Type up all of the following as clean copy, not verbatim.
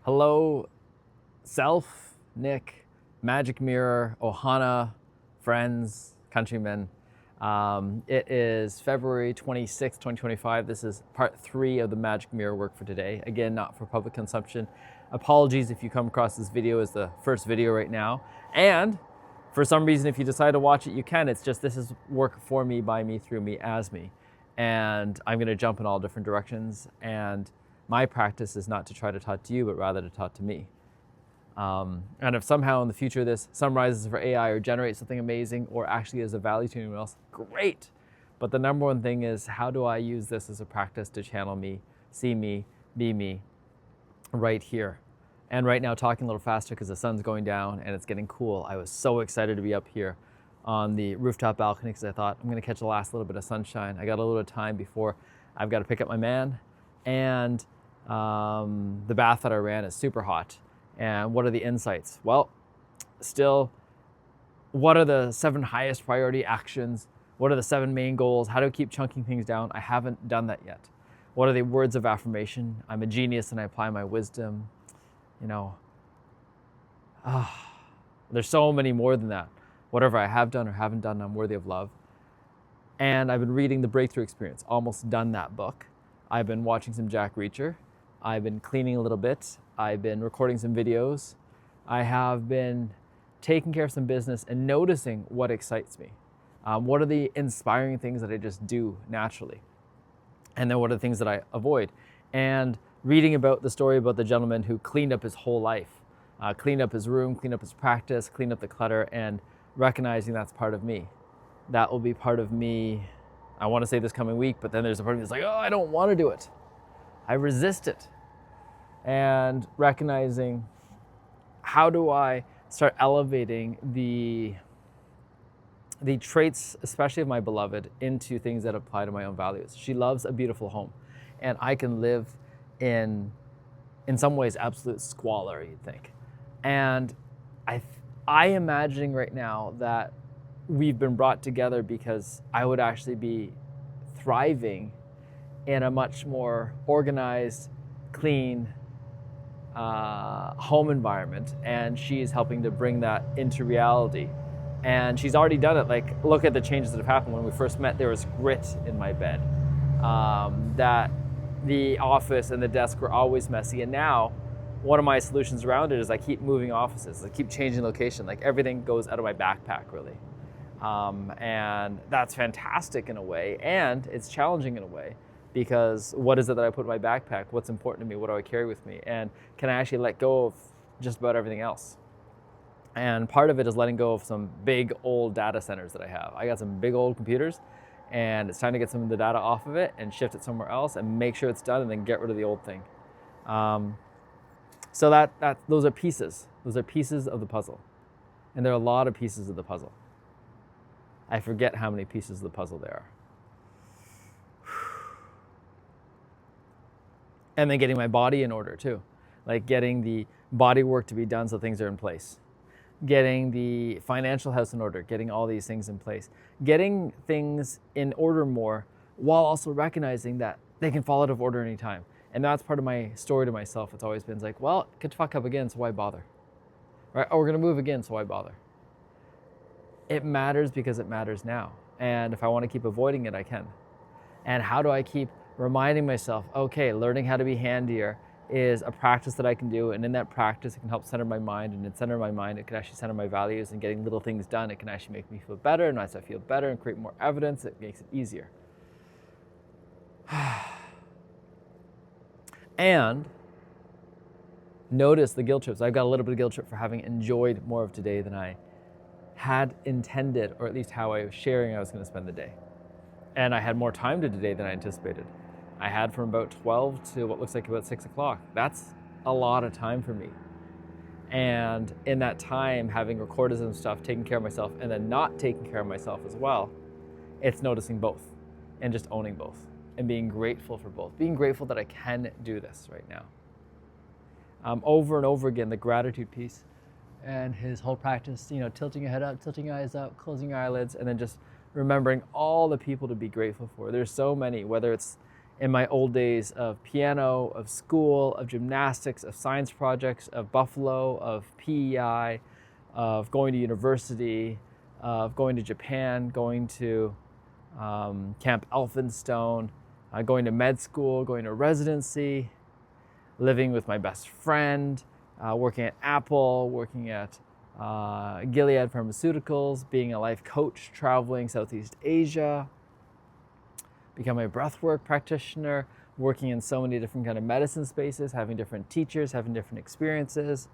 Hello, self, Nick, Magic Mirror, Ohana, friends, countrymen. It is February 26, 2025. This is part 3 of the Magic Mirror work for today. Again, not for public consumption. Apologies if you come across this video as the first video right now. And for some reason, if you decide to watch it, you can. It's just this is work for me, by me, through me, as me. And I'm going to jump in all different directions. And my practice is not to try to talk to you, but rather to talk to me. And if somehow in the future this summarizes for AI or generates something amazing or actually is of value to anyone else, great. But the number one thing is, how do I use this as a practice to channel me, see me, be me right here? And right now, talking a little faster because the sun's going down and it's getting cool. I was so excited to be up here on the rooftop balcony because I thought I'm going to catch the last little bit of sunshine. I got a little bit of time before I've got to pick up my man. And the bath that I ran is super hot. And what are the insights? Well, still, what are the 7 highest priority actions? What are the 7 main goals? How do I keep chunking things down? I haven't done that yet. What are the words of affirmation? I'm a genius and I apply my wisdom. There's so many more than that. Whatever I have done or haven't done, I'm worthy of love. And I've been reading The Breakthrough Experience, almost done that book. I've been watching some Jack Reacher. I've been cleaning a little bit. I've been recording some videos. I have been taking care of some business and noticing what excites me. What are the inspiring things that I just do naturally? And then what are the things that I avoid? And reading about the story about the gentleman who cleaned up his whole life, cleaned up his room, cleaned up his practice, cleaned up the clutter, and recognizing that's part of me. That will be part of me. I want to say this coming week, but then there's a part of me that's like, oh, I don't want to do it. I resist it. And recognizing, how do I start elevating the traits, especially of my beloved, into things that apply to my own values. She loves a beautiful home, and I can live in some ways, absolute squalor, you'd think. And I imagining right now that we've been brought together because I would actually be thriving in a much more organized, clean home environment, and she's helping to bring that into reality. And she's already done it. Like, look at the changes that have happened. When we first met, there was grit in my bed. That the office and the desk were always messy. And now, one of my solutions around it is I keep moving offices. I keep changing location. Like, everything goes out of my backpack, really. And that's fantastic in a way. And it's challenging in a way. Because what is it that I put in my backpack? What's important to me? What do I carry with me? And can I actually let go of just about everything else? And part of it is letting go of some big old data centers that I have. I got some big old computers, and it's time to get some of the data off of it and shift it somewhere else and make sure it's done, and then get rid of the old thing. So those are pieces. Those are pieces of the puzzle. And there are a lot of pieces of the puzzle. I forget how many pieces of the puzzle there are. And then getting my body in order too. Like getting the body work to be done so things are in place. Getting the financial house in order, getting all these things in place. Getting things in order more while also recognizing that they can fall out of order anytime. And that's part of my story to myself. It's always been like, well, it could fuck up again, so why bother? Right? Oh, we're gonna move again, so why bother? It matters because it matters now. And if I want to keep avoiding it, I can. And how do I keep reminding myself, okay, learning how to be handier is a practice that I can do, and in that practice, it can help center my mind, and in center my mind, it can actually center my values, and getting little things done, it can actually make me feel better, and as I feel better and create more evidence, it makes it easier. And notice the guilt trips. I've got a little bit of guilt trip for having enjoyed more of today than I had intended, or at least how I was sharing I was going to spend the day. And I had more time to today than I anticipated. I had from about 12 to what looks like about 6 o'clock. That's a lot of time for me. And in that time, having recorded some stuff, taking care of myself, and then not taking care of myself as well, it's noticing both and just owning both and being grateful for both. Being grateful that I can do this right now. Over and over again, the gratitude piece and his whole practice, tilting your head up, tilting your eyes up, closing your eyelids, and then just remembering all the people to be grateful for. There's so many, whether it's in my old days of piano, of school, of gymnastics, of science projects, of Buffalo, of PEI, of going to university, of going to Japan, going to Camp Elphinstone, going to med school, going to residency, living with my best friend, working at Apple, working at Gilead Pharmaceuticals, being a life coach, traveling Southeast Asia, becoming a breathwork practitioner, working in so many different kind of medicine spaces, having different teachers, having different experiences,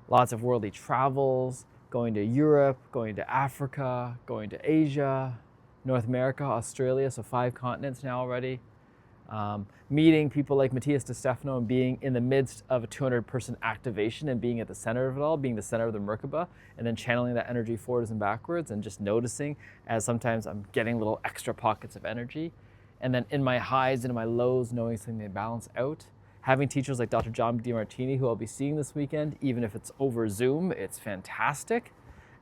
lots of worldly travels, going to Europe, going to Africa, going to Asia, North America, Australia, so 5 continents now already. Meeting people like Matthias DeStefano and being in the midst of a 200-person activation and being at the center of it all, being the center of the Merkaba, and then channeling that energy forwards and backwards and just noticing as sometimes I'm getting little extra pockets of energy. And then in my highs and in my lows, knowing something they balance out. Having teachers like Dr. John DeMartini, who I'll be seeing this weekend, even if it's over Zoom, it's fantastic.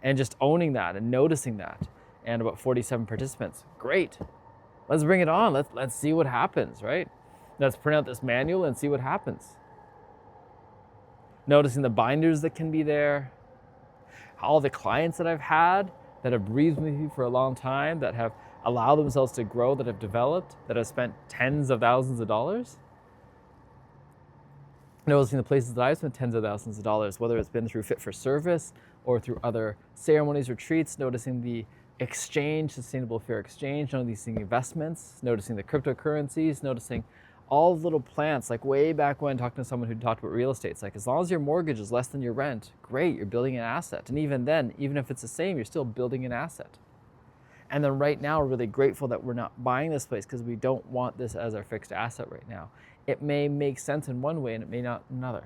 And just owning that and noticing that. And about 47 participants, great. Let's bring it on. Let's see what happens, right? Let's print out this manual and see what happens. Noticing the binders that can be there. All the clients that I've had that have breathed with me for a long time, that have allowed themselves to grow, that have developed, that have spent tens of thousands of dollars. Noticing the places that I've spent tens of thousands of dollars, whether it's been through Fit for Service or through other ceremonies, retreats, noticing the exchange, sustainable fair exchange, noticing investments, noticing the cryptocurrencies, noticing all the little plants, like way back when talking to someone who talked about real estate. It's like, as long as your mortgage is less than your rent, great, you're building an asset. And even then, even if it's the same, you're still building an asset. And then right now, we're really grateful that we're not buying this place because we don't want this as our fixed asset right now. It may make sense in one way and it may not in another,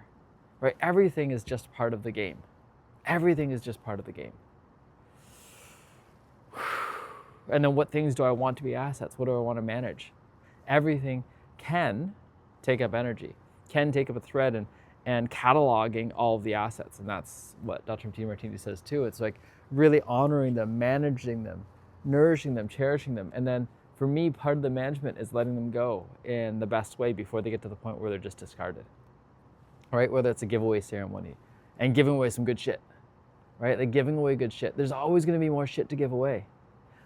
right? Everything is just part of the game. Everything is just part of the game. And then what things do I want to be assets? What do I want to manage? Everything can take up energy, can take up a thread and cataloging all of the assets. And that's what Dr. DeMartini says too. It's like really honoring them, managing them, nourishing them, cherishing them. And then for me, part of the management is letting them go in the best way before they get to the point where they're just discarded, right? Whether it's a giveaway ceremony and giving away some good shit, right? Like giving away good shit. There's always going to be more shit to give away.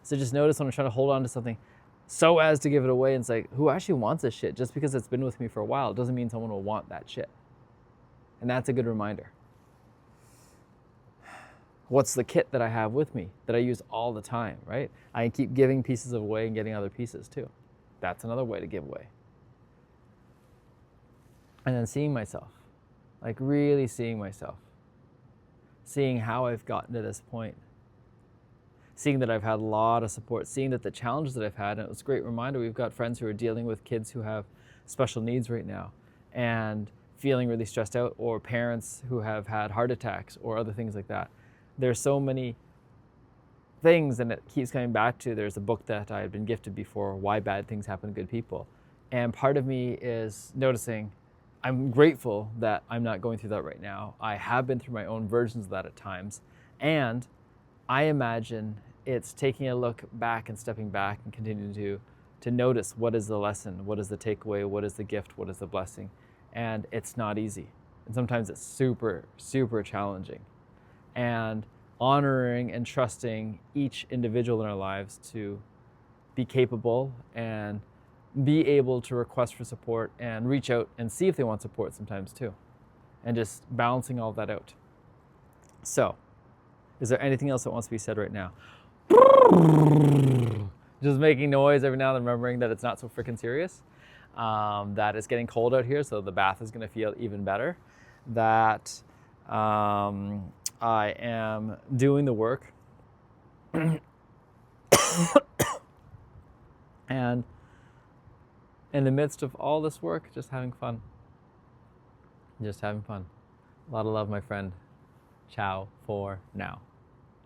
So just notice when I'm trying to hold on to something so as to give it away, and it's like, who actually wants this shit? Just because it's been with me for a while, it doesn't mean someone will want that shit. And that's a good reminder. What's the kit that I have with me that I use all the time, right? I keep giving pieces away and getting other pieces too. That's another way to give away. And then seeing myself, like really seeing myself, seeing how I've gotten to this point, seeing that I've had a lot of support, seeing that the challenges that I've had, and it was a great reminder, we've got friends who are dealing with kids who have special needs right now and feeling really stressed out, or parents who have had heart attacks or other things like that. There's so many things, and it keeps coming back to, there's a book that I had been gifted before, Why Bad Things Happen to Good People. And part of me is noticing, I'm grateful that I'm not going through that right now. I have been through my own versions of that at times. And I imagine it's taking a look back and stepping back and continuing to notice what is the lesson, what is the takeaway, what is the gift, what is the blessing. And it's not easy. And sometimes it's super, super challenging. And honoring and trusting each individual in our lives to be capable and be able to request for support and reach out and see if they want support sometimes too. And just balancing all of that out. So, is there anything else that wants to be said right now? Just making noise every now and then, remembering that it's not so freaking serious. That it's getting cold out here, so the bath is going to feel even better. That I am doing the work. And in the midst of all this work, just having fun. Just having fun. A lot of love, my friend. Ciao for now.